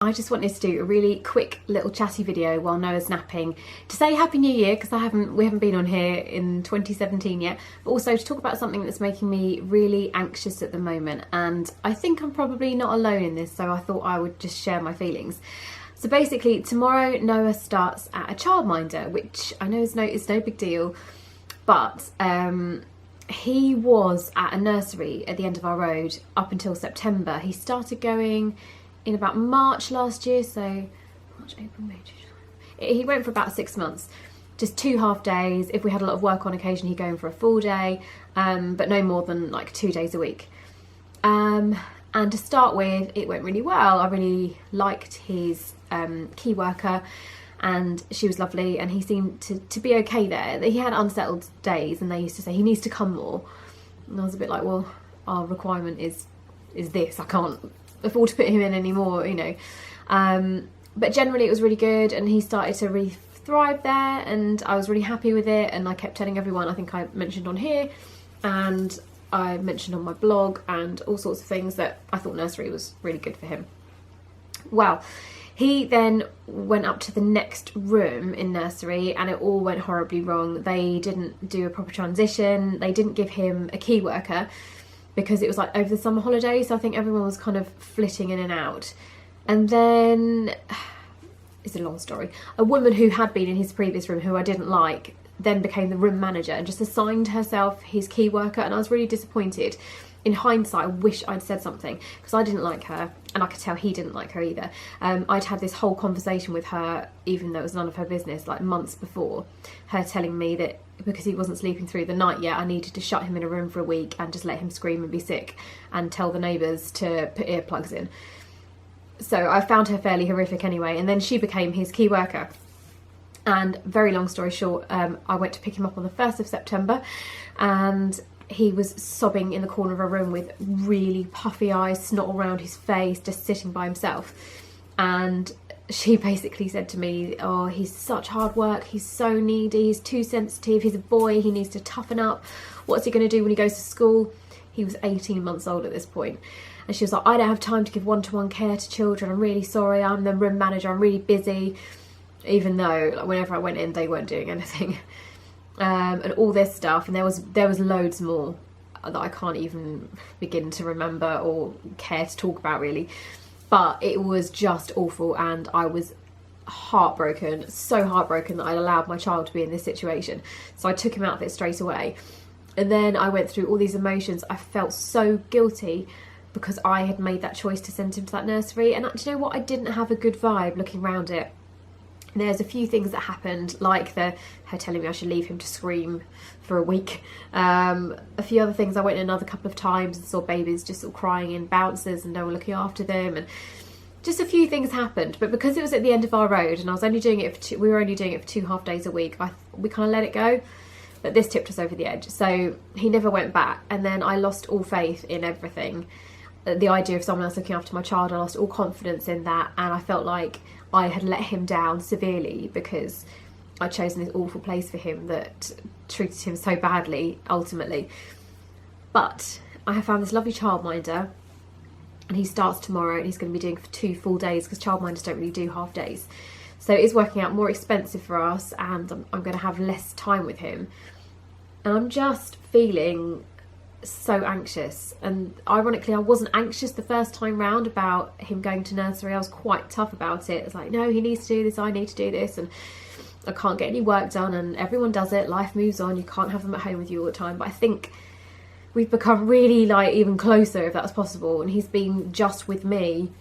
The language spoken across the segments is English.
I just wanted to do a really quick little chatty video while Noah's napping to say Happy New Year, because we haven't been on here in 2017 yet, but also to talk about something that's making me really anxious at the moment, and I think I'm probably not alone in this, so I thought I would just share my feelings. So basically, tomorrow Noah starts at a childminder, which I know is no big deal, but he was at a nursery at the end of our road up until September. He started going in about March last year, so March, April, May, June. He went for about 6 months, just 2 half days. If we had a lot of work on occasion, he'd go in for a full day, but no more than like 2 days a week. And to start with, it went really well. I really liked his key worker, and she was lovely, and he seemed to be okay there. He had unsettled days, and they used to say he needs to come more, and I was a bit like, well, our requirement is this. I can't afford to put him in anymore, you know. But generally it was really good, and he started to really thrive there, and I was really happy with it, and I kept telling everyone. I think I mentioned on here, and I mentioned on my blog, and all sorts of things, that I thought nursery was really good for him. Well, he then went up to the next room in nursery, and it all went horribly wrong. They didn't do a proper transition. They didn't give him a key worker because it was like over the summer holidays, so I think everyone was kind of flitting in and out. And then, it's a long story, a woman who had been in his previous room, who I didn't like, then became the room manager and just assigned herself his key worker, and I was really disappointed. In hindsight, I wish I'd said something, because I didn't like her, and I could tell he didn't like her either. I'd had this whole conversation with her, even though it was none of her business, like months before, her telling me that because he wasn't sleeping through the night yet, I needed to shut him in a room for a week and just let him scream and be sick, and tell the neighbours to put earplugs in. So I found her fairly horrific anyway, and then she became his key worker. And very long story short, I went to pick him up on the 1st of September, and he was sobbing in the corner of a room with really puffy eyes, snot all around his face, just sitting by himself. And she basically said to me, oh, he's such hard work, he's so needy, he's too sensitive, he's a boy, he needs to toughen up. What's he going to do when he goes to school? He was 18 months old at this point. And she was like, I don't have time to give one-to-one care to children, I'm really sorry, I'm the room manager, I'm really busy. Even though, like, whenever I went in, they weren't doing anything. And all this stuff, and there was loads more that I can't even begin to remember or care to talk about really, but it was just awful, and I was heartbroken, so heartbroken that I'd allowed my child to be in this situation. So I took him out of it straight away, and then I went through all these emotions. I felt so guilty because I had made that choice to send him to that nursery, and do you know what, I didn't have a good vibe looking around it. There's a few things that happened, like her telling me I should leave him to scream for a week. A few other things, I went in another couple of times and saw babies just sort of crying in bouncers and no one looking after them, and just a few things happened. But because it was at the end of our road, and I was only doing it for we were only doing it for 2 half days a week, we kind of let it go. But this tipped us over the edge, so he never went back, and then I lost all faith in everything. The idea of someone else looking after my child, I lost all confidence in that, and I felt like I had let him down severely because I'd chosen this awful place for him that treated him so badly ultimately. But I have found this lovely childminder, and he starts tomorrow, and he's going to be doing for 2 full days because childminders don't really do half days. So it's working out more expensive for us, and I'm going to have less time with him, and I'm just feeling so anxious. And ironically, I wasn't anxious the first time round about him going to nursery. I was quite tough about it. It's like, no, he needs to do this, I need to do this, and I can't get any work done, and everyone does it, life moves on, you can't have them at home with you all the time. But I think we've become really, like, even closer, if that's possible, and he's been just with me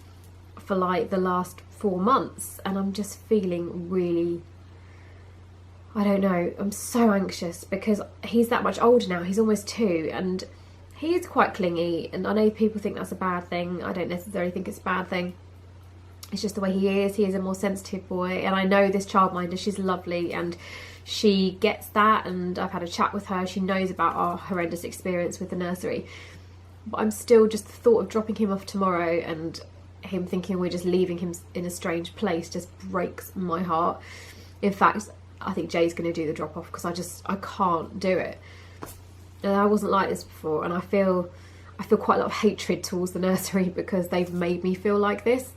for like the last 4 months, and I'm just feeling really, I don't know, I'm so anxious because he's that much older now. He's almost 2, and he's quite clingy, and I know people think that's a bad thing. I don't necessarily think it's a bad thing. It's just the way he is. He is a more sensitive boy, and I know this childminder, she's lovely, and she gets that, and I've had a chat with her. She knows about our horrendous experience with the nursery, but I'm still, just the thought of dropping him off tomorrow and him thinking we're just leaving him in a strange place just breaks my heart. In fact, I think Jay's going to do the drop off because I can't do it. And I wasn't like this before, and I feel quite a lot of hatred towards the nursery because they've made me feel like this.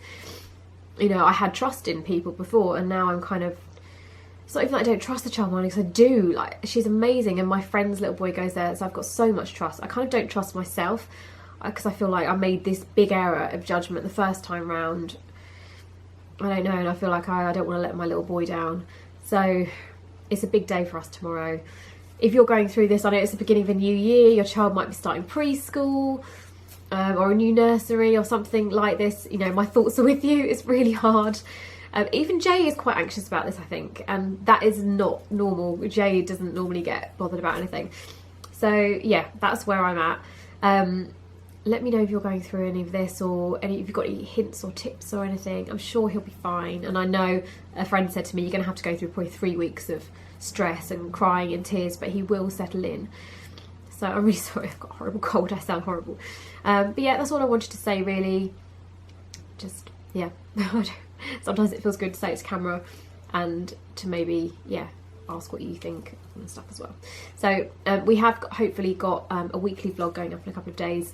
you know, I had trust in people before, and now I'm kind of, it's not even that I don't trust the childminder, because I do. Like, she's amazing, and my friend's little boy goes there, so I've got so much trust. I kind of don't trust myself, because I feel like I made this big error of judgment the first time round. I don't know, and I feel like I don't want to let my little boy down. So it's a big day for us tomorrow. If you're going through this, I know it's the beginning of a new year, your child might be starting preschool, or a new nursery or something like this. You know, my thoughts are with you. It's really hard. Even Jay is quite anxious about this, I think, and that is not normal. Jay doesn't normally get bothered about anything. So yeah, that's where I'm at. Let me know if you're going through any of this, or if you've got any hints or tips or anything. I'm sure he'll be fine. And I know a friend said to me, you're going to have to go through probably 3 weeks of stress and crying and tears, but he will settle in. So I'm really sorry, I've got a horrible cold, I sound horrible. But yeah, that's all I wanted to say, really. Just, yeah, sometimes it feels good to say it to camera and to maybe, yeah, ask what you think and stuff as well. So we have hopefully got a weekly vlog going up in a couple of days.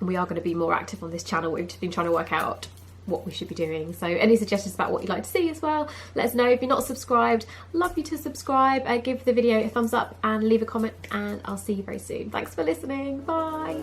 We are going to be more active on this channel. We've just been trying to work out what we should be doing. So any suggestions about what you'd like to see as well, let us know. If you're not subscribed, love you to subscribe, give the video a thumbs up and leave a comment, and I'll see you very soon. Thanks for listening. Bye.